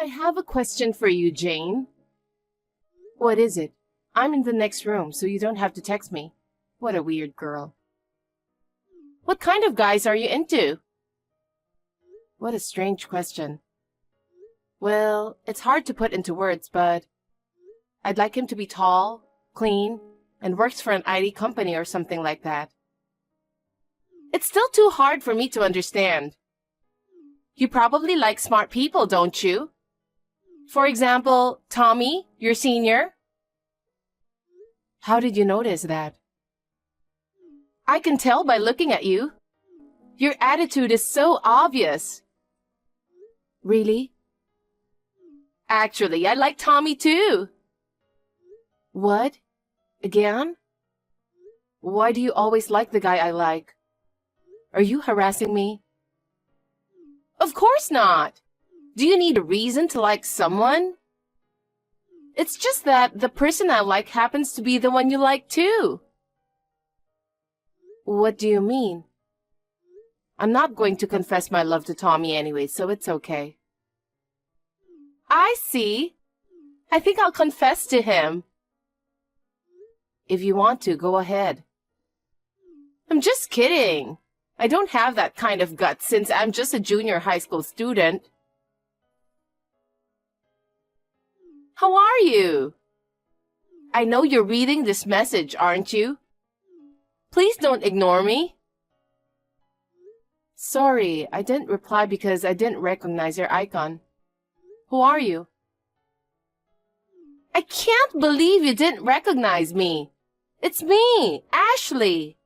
I have a question for you, Jane. What is it? I'm in the next room, so you don't have to text me. What a weird girl. What kind of guys are you into? What a strange question. Well, it's hard to put into words, but I'd like him to be tall, clean, and works for an IT company or something like that. It's still too hard for me to understand. You probably like smart people, don't you? For example, Tommy, your senior. How did you notice that? I can tell by looking at you. Your attitude is so obvious. Really? Actually, I like Tommy too. What? Again? Why do you always like the guy I like? Are you harassing me? Of course not. Do you need a reason to like someone? It's just that the person I like happens to be the one you like too. What do you mean? I'm not going to confess my love to Tommy anyway, so it's okay. I see. I think I'll confess to him. If you want to, go ahead. I'm just kidding. I don't have that kind of guts since I'm just a junior high school student. How are you? I know you're reading this message, aren't you? Please don't ignore me. Sorry, I didn't reply because I didn't recognize your icon. Who are you? I can't believe you didn't recognize me. It's me, Ashley.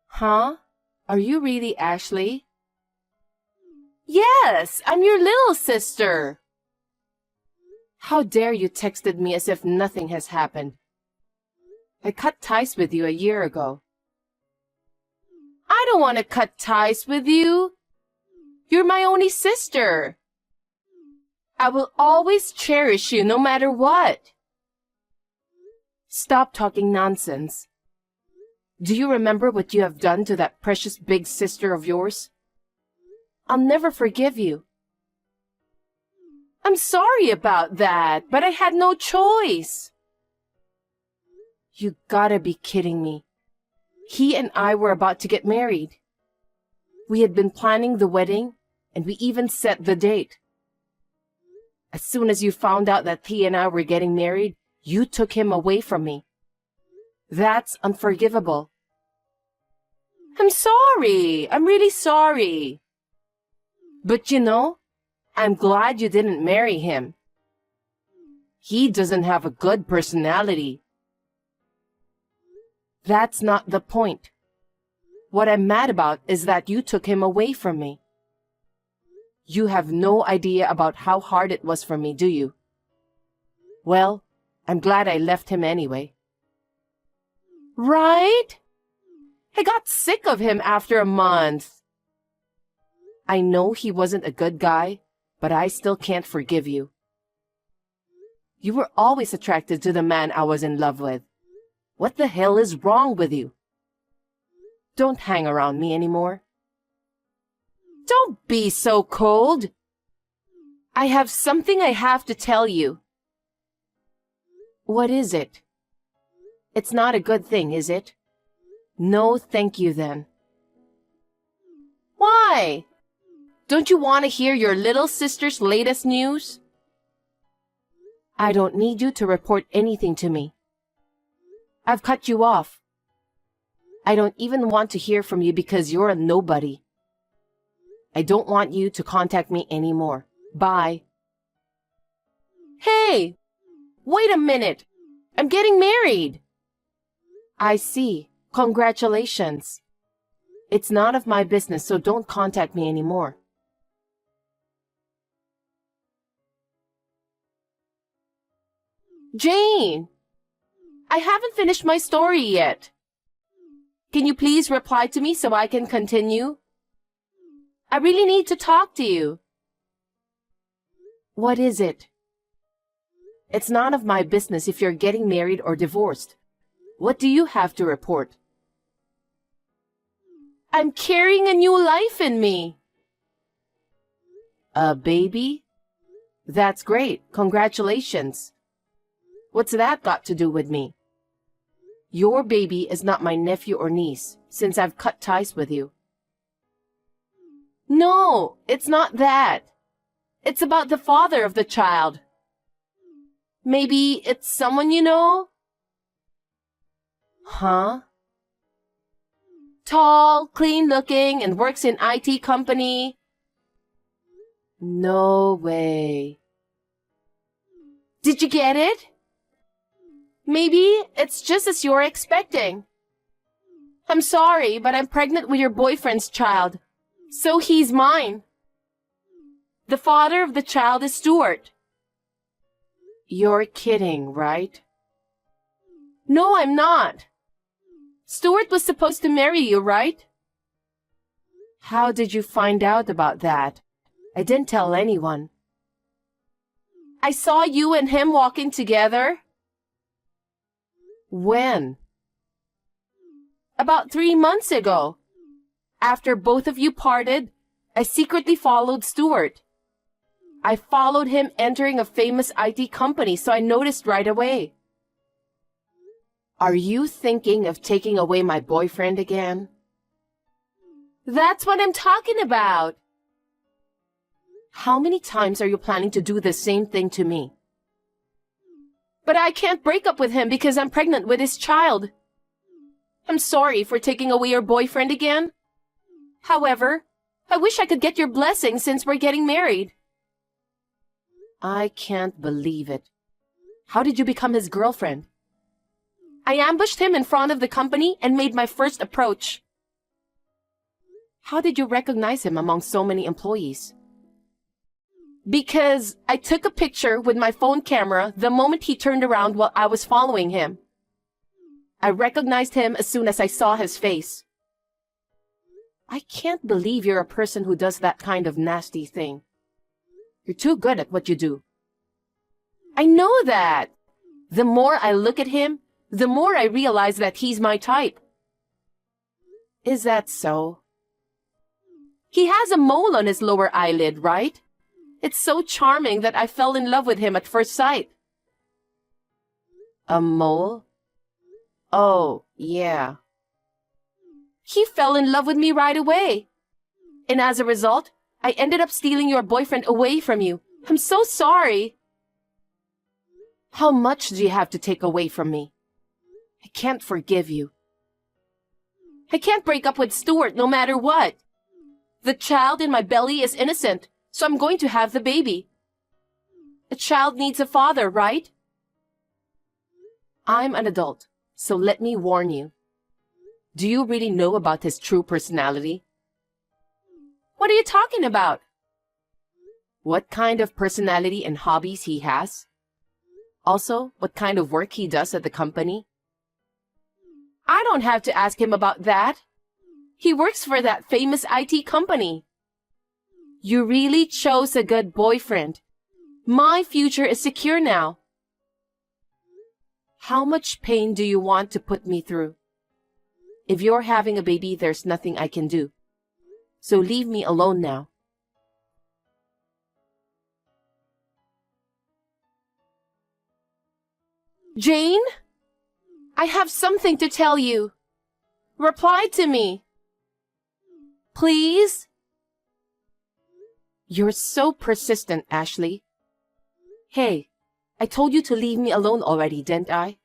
Huh? Are you really Ashley? Yes, I'm your little sister. How dare you texted me as if nothing has happened. I cut ties with you a year ago. I don't want to cut ties with you. You're my only sister. I will always cherish you no matter what. Stop talking nonsense. Do you remember what you have done to that precious big sister of yours? I'll never forgive you. I'm sorry about that, but I had no choice. You gotta be kidding me. He and I were about to get married. We had been planning the wedding, and we even set the date. As soon as you found out that he and I were getting married, you took him away from me. That's unforgivable. I'm sorry. I'm really sorry. But you know, I'm glad you didn't marry him. He doesn't have a good personality. That's not the point. What I'm mad about is that you took him away from me. You have no idea about how hard it was for me, do you? Well, I'm glad I left him anyway. Right? I got sick of him after a month. I know he wasn't a good guy, but I still can't forgive you. You were always attracted to the man I was in love with. What the hell is wrong with you? Don't hang around me anymore. Don't be so cold. I have something I have to tell you. What is it? It's not a good thing, is it? No, thank you then. Why? Don't you want to hear your little sister's latest news? I don't need you to report anything to me. I've cut you off. I don't even want to hear from you because you're a nobody. I don't want you to contact me anymore. Bye. Hey, wait a minute. I'm getting married. I see. Congratulations. It's none of my business, so don't contact me anymore. Jane, I haven't finished my story yet. Can you please reply to me so I can continue? I really need to talk to you. What is it? It's none of my business if you're getting married or divorced. What do you have to report? I'm carrying a new life in me. A baby? That's great. Congratulations. What's that got to do with me? Your baby is not my nephew or niece, since I've cut ties with you. No, it's not that. It's about the father of the child. Maybe it's someone you know? Huh? Tall, clean-looking, and works in IT company. No way. Did you get it? Maybe it's just as you're expecting. I'm sorry, but I'm pregnant with your boyfriend's child, so he's mine. The father of the child is Stuart. You're kidding, right? No, I'm not. Stuart was supposed to marry you, right? How did you find out about that? I didn't tell anyone. I saw you and him walking together. When? About 3 months ago. After both of you parted, I secretly followed Stuart. I followed him entering a famous IT company, so I noticed right away. Are you thinking of taking away my boyfriend again? That's what I'm talking about. How many times are you planning to do the same thing to me? But I can't break up with him because I'm pregnant with his child. I'm sorry for taking away your boyfriend again. However, I wish I could get your blessing since we're getting married. I can't believe it. How did you become his girlfriend? I ambushed him in front of the company and made my first approach. How did you recognize him among so many employees? Because I took a picture with my phone camera the moment he turned around while I was following him. I recognized him as soon as I saw his face. I can't believe you're a person who does that kind of nasty thing. You're too good at what you do. I know that. The more I look at him, the more I realize that he's my type. Is that so? He has a mole on his lower eyelid, right? It's so charming that I fell in love with him at first sight. A mole? Oh, yeah. He fell in love with me right away. And as a result, I ended up stealing your boyfriend away from you. I'm so sorry. How much do you have to take away from me? I can't forgive you. I can't break up with Stuart no matter what. The child in my belly is innocent, so I'm going to have the baby. A child needs a father, right? I'm an adult, so let me warn you. Do you really know about his true personality? What are you talking about? What kind of personality and hobbies he has? Also, what kind of work he does at the company? I don't have to ask him about that. He works for that famous IT company. You really chose a good boyfriend. My future is secure now. How much pain do you want to put me through? If you're having a baby, there's nothing I can do. So leave me alone now. Jane? I have something to tell you. Reply to me. Please? You're so persistent, Ashley. Hey, I told you to leave me alone already, didn't I?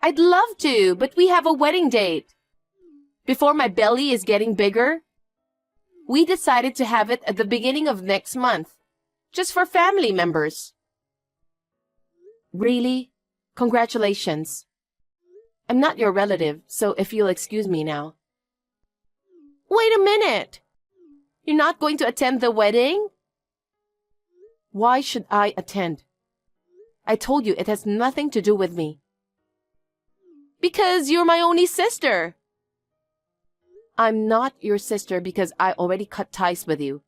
I'd love to, but we have a wedding date. Before my belly is getting bigger, we decided to have it at the beginning of next month, just for family members. Really? Congratulations. I'm not your relative, so if you'll excuse me now. Wait a minute. You're not going to attend the wedding? Why should I attend? I told you it has nothing to do with me. Because you're my only sister. I'm not your sister because I already cut ties with you.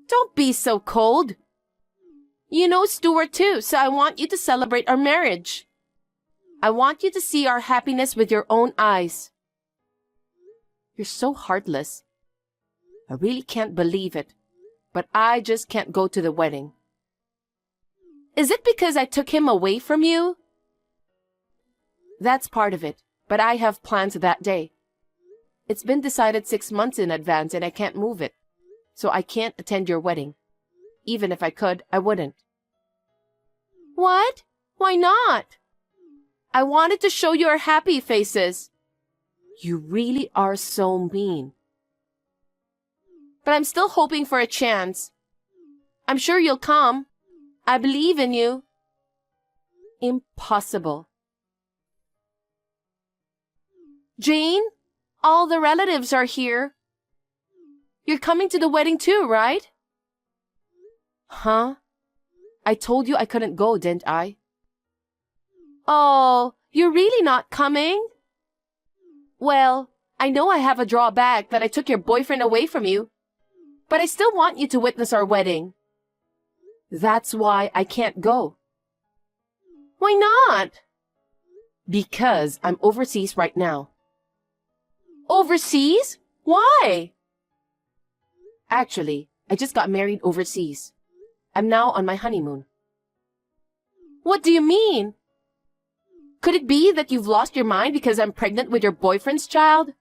Don't be so cold. You know Stuart too, so I want you to celebrate our marriage. I want you to see our happiness with your own eyes. You're so heartless. I really can't believe it. but I just can't go to the wedding. Is it because I took him away from you? That's part of it, but I have plans that day. It's been decided 6 months in advance and I can't move it, so I can't attend your wedding. Even if I could, I wouldn't. What? Why not? I wanted to show your happy faces. You really are so mean. But I'm still hoping for a chance. I'm sure you'll come. I believe in you. Impossible. Jane, all the relatives are here. You're coming to the wedding too, right? Huh? I told you I couldn't go, didn't I? Oh, you're really not coming? Well, I know I have a drawback that I took your boyfriend away from you, but I still want you to witness our wedding. That's why I can't go. Why not? Because I'm overseas right now. Overseas? Why? Actually, I just got married overseas. I'm now on my honeymoon. What do you mean? Could it be that you've lost your mind because I'm pregnant with your boyfriend's child?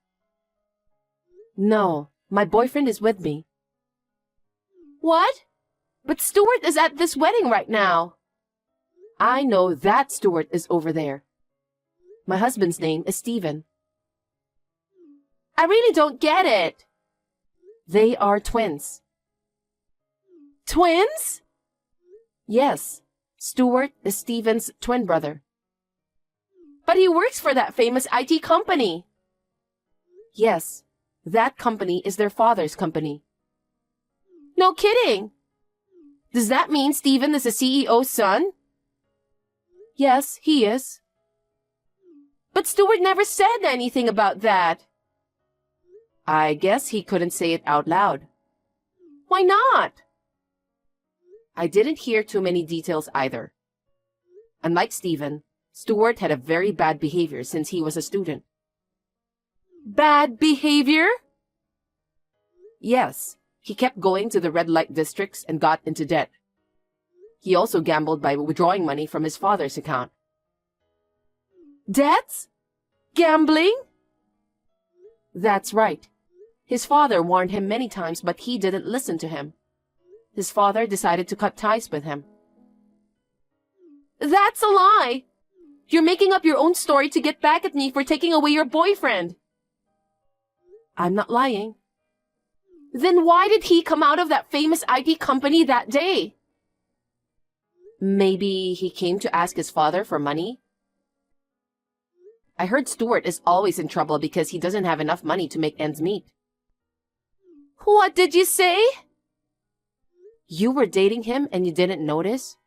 No, my boyfriend is with me. What? But Stuart is at this wedding right now. I know that Stuart is over there. My husband's name is Stephen. I really don't get it. They are twins. Twins? Yes, Stuart is Stephen's twin brother. But he works for that famous IT company. Yes, that company is their father's company. No kidding. Does that mean Stephen is the CEO's son? Yes, he is. But Stuart never said anything about that. I guess he couldn't say it out loud. Why not? I didn't hear too many details either. Unlike Stephen, Stuart had a very bad behavior since he was a student. Bad behavior? Yes, he kept going to the red light districts and got into debt. He also gambled by withdrawing money from his father's account. Debts? Gambling? That's right. His father warned him many times, but he didn't listen to him. His father decided to cut ties with him. That's a lie! You're making up your own story to get back at me for taking away your boyfriend. I'm not lying. Then why did he come out of that famous IT company that day? Maybe he came to ask his father for money? I heard Stuart is always in trouble because he doesn't have enough money to make ends meet. What did you say? You were dating him and you didn't notice?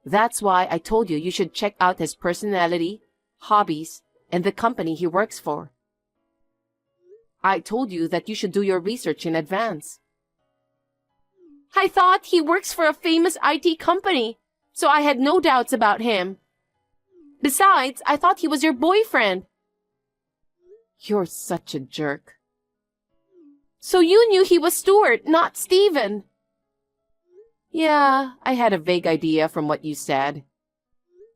That's why I told you should check out his personality, hobbies, and the company he works for. I told you that you should do your research in advance. I thought he works for a famous IT company, so I had no doubts about him. Besides, I thought he was your boyfriend. You're such a jerk. So you knew he was Stuart, not Stephen. Yeah, I had a vague idea from what you said.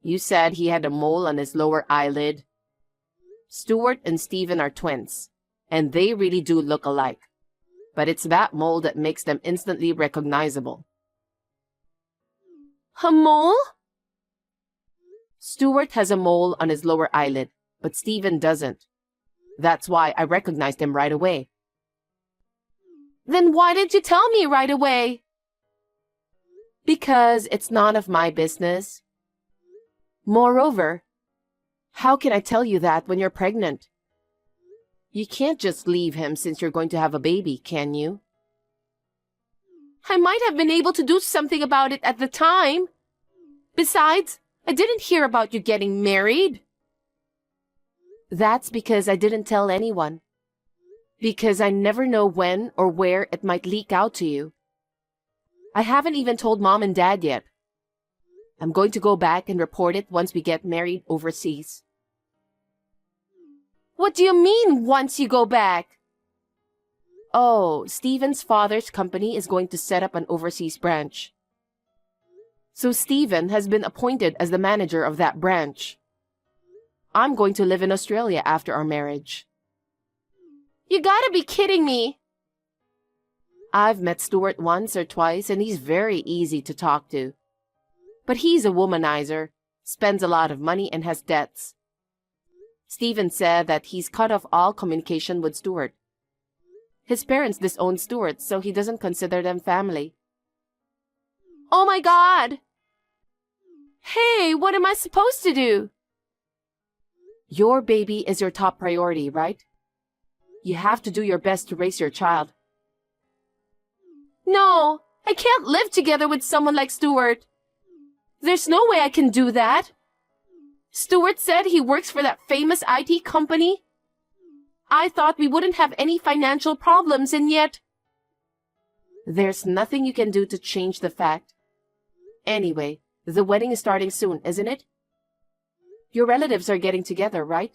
You said he had a mole on his lower eyelid. Stuart and Stephen are twins, and they really do look alike. But it's that mole that makes them instantly recognizable. A mole? Stuart has a mole on his lower eyelid, but Stephen doesn't. That's why I recognized him right away. Then why didn't you tell me right away? Because it's none of my business. Moreover, how can I tell you that when you're pregnant? You can't just leave him since you're going to have a baby, can you? I might have been able to do something about it at the time. Besides, I didn't hear about you getting married. That's because I didn't tell anyone. Because I never know when or where it might leak out to you. I haven't even told Mom and Dad yet. I'm going to go back and report it once we get married overseas. What do you mean, once you go back? Oh, Steven's father's company is going to set up an overseas branch. So Steven has been appointed as the manager of that branch. I'm going to live in Australia after our marriage. You gotta be kidding me! I've met Stuart once or twice and he's very easy to talk to. But he's a womanizer, spends a lot of money and has debts. Steven said that he's cut off all communication with Stuart. His parents disown Stuart, so he doesn't consider them family. Oh my God! Hey, what am I supposed to do? Your baby is your top priority, right? You have to do your best to raise your child. No, I can't live together with someone like Stuart. There's no way I can do that. Stuart said he works for that famous IT company. I thought we wouldn't have any financial problems, and yet... There's nothing you can do to change the fact. Anyway, the wedding is starting soon, isn't it? Your relatives are getting together, right?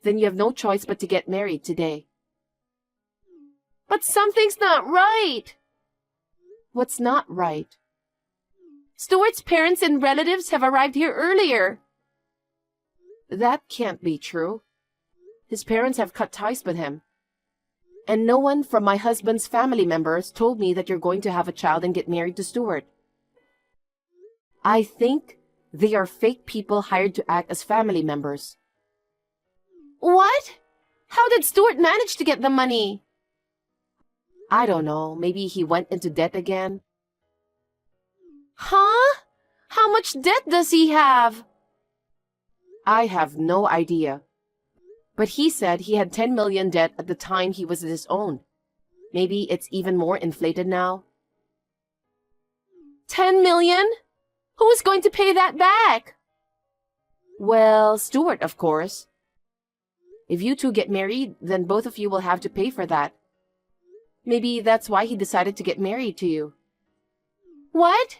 Then you have no choice but to get married today. But something's not right. What's not right? Stuart's parents and relatives have arrived here earlier. That can't be true. His parents have cut ties with him. And no one from my husband's family members told me that you're going to have a child and get married to Stuart. I think they are fake people hired to act as family members. What? How did Stuart manage to get the money? I don't know. Maybe he went into debt again. Huh? How much debt does he have? I have no idea. But he said he had 10 million debt at the time he was disowned. Maybe it's even more inflated now. 10 million? Who is going to pay that back? Well, Stuart, of course. If you two get married, then both of you will have to pay for that. Maybe that's why he decided to get married to you. What?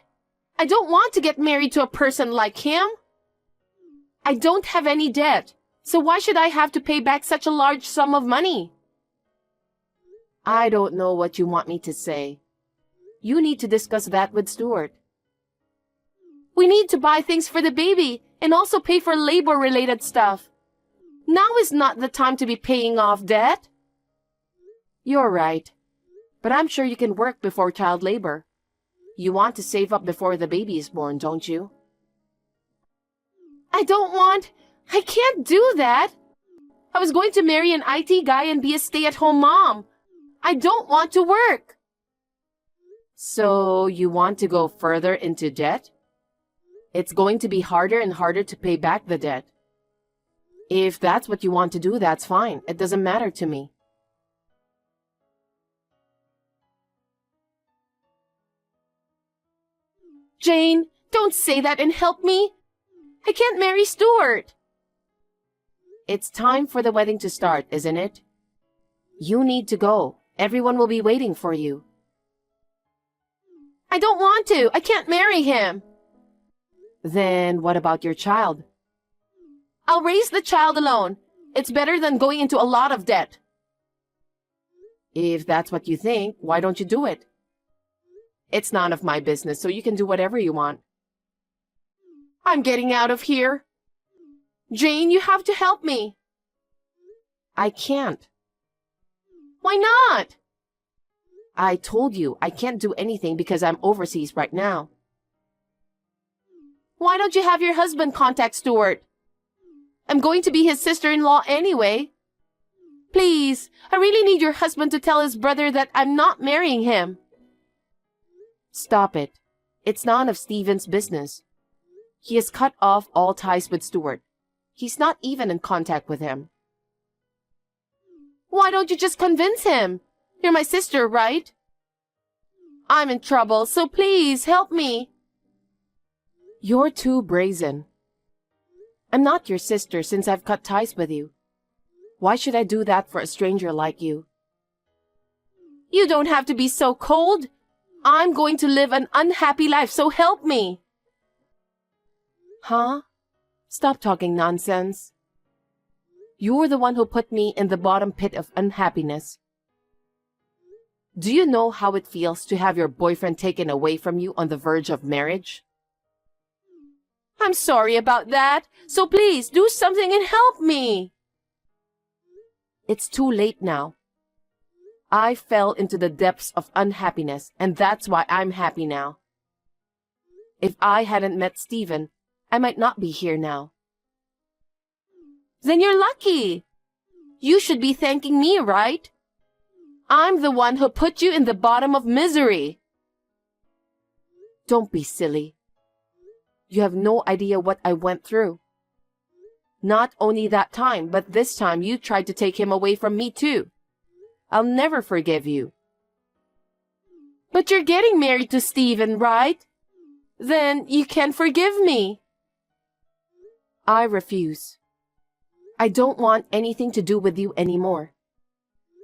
I don't want to get married to a person like him. I don't have any debt, so why should I have to pay back such a large sum of money? I don't know what you want me to say. You need to discuss that with Stuart. We need to buy things for the baby and also pay for labor-related stuff. Now is not the time to be paying off debt. You're right. But I'm sure you can work before child labor. You want to save up before the baby is born, don't you? I can't do that. I was going to marry an IT guy and be a stay-at-home mom. I don't want to work. So you want to go further into debt? It's going to be harder and harder to pay back the debt. If that's what you want to do, that's fine. It doesn't matter to me. Jane, don't say that and help me. I can't marry Stuart. It's time for the wedding to start, isn't it? You need to go. Everyone will be waiting for you. I don't want to. I can't marry him. Then what about your child? I'll raise the child alone. It's better than going into a lot of debt. If that's what you think, why don't you do it? It's none of my business, so you can do whatever you want. I'm getting out of here. Jane, you have to help me. I can't. Why not? I told you I can't do anything because I'm overseas right now. Why don't you have your husband contact Stuart? I'm going to be his sister-in-law anyway. Please, I really need your husband to tell his brother that I'm not marrying him. Stop it. It's none of Steven's business. He has cut off all ties with Stuart. He's not even in contact with him. Why don't you just convince him? You're my sister, right? I'm in trouble, so please help me. You're too brazen. I'm not your sister since I've cut ties with you. Why should I do that for a stranger like you? You don't have to be so cold. I'm going to live an unhappy life, so help me. Huh? Stop talking nonsense. You're the one who put me in the bottom pit of unhappiness. Do you know how it feels to have your boyfriend taken away from you on the verge of marriage? I'm sorry about that, so please do something and help me. It's too late now. I fell into the depths of unhappiness, and that's why I'm happy now. If I hadn't met Steven, I might not be here now. Then you're lucky. You should be thanking me, right? I'm the one who put you in the bottom of misery. Don't be silly. You have no idea what I went through. Not only that time, but this time you tried to take him away from me too. I'll never forgive you. But you're getting married to Steven, right? Then you can forgive me. I refuse. I don't want anything to do with you anymore.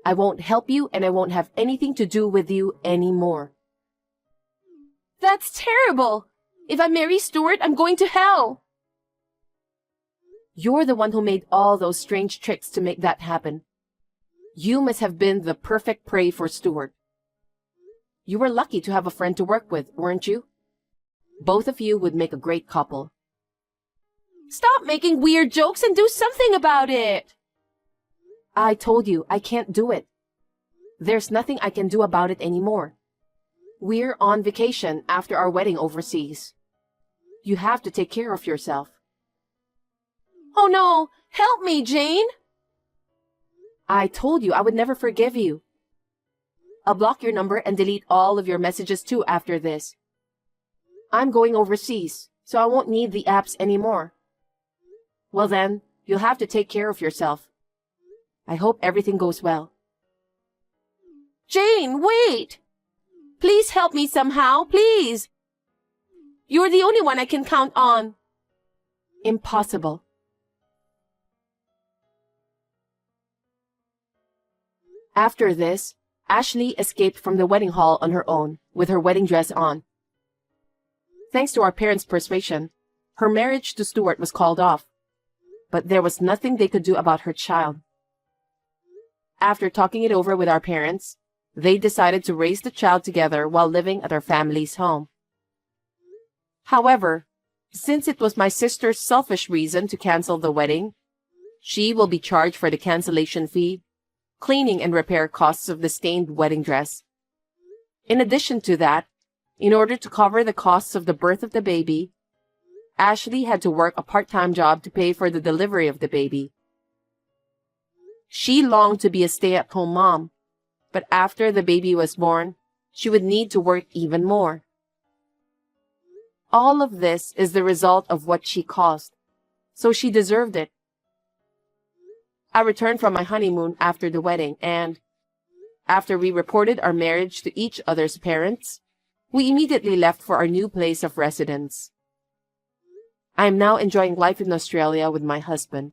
I won't help you and I won't have anything to do with you anymore. That's terrible. If I marry Stuart, I'm going to hell. You're the one who made all those strange tricks to make that happen. You must have been the perfect prey for Stuart. You were lucky to have a friend to work with, weren't you? Both of you would make a great couple. Stop making weird jokes and do something about it. I told you I can't do it. There's nothing I can do about it anymore. We're on vacation after our wedding overseas. You have to take care of yourself. Oh no! Help me, Jane! I told you I would never forgive you. I'll block your number and delete all of your messages too after this. I'm going overseas, so I won't need the apps anymore. Well then, you'll have to take care of yourself. I hope everything goes well. Jane, wait! Please help me somehow, please! You're the only one I can count on. Impossible. After this, Ashley escaped from the wedding hall on her own, with her wedding dress on. Thanks to our parents' persuasion, her marriage to Stuart was called off, but there was nothing they could do about her child. After talking it over with our parents, they decided to raise the child together while living at our family's home. However, since it was my sister's selfish reason to cancel the wedding, she will be charged for the cancellation fee, cleaning and repair costs of the stained wedding dress. In addition to that, in order to cover the costs of the birth of the baby, Ashley had to work a part-time job to pay for the delivery of the baby. She longed to be a stay-at-home mom, but after the baby was born, she would need to work even more. All of this is the result of what she caused, so she deserved it. I returned from my honeymoon after the wedding, and after we reported our marriage to each other's parents, we immediately left for our new place of residence. I am now enjoying life in Australia with my husband.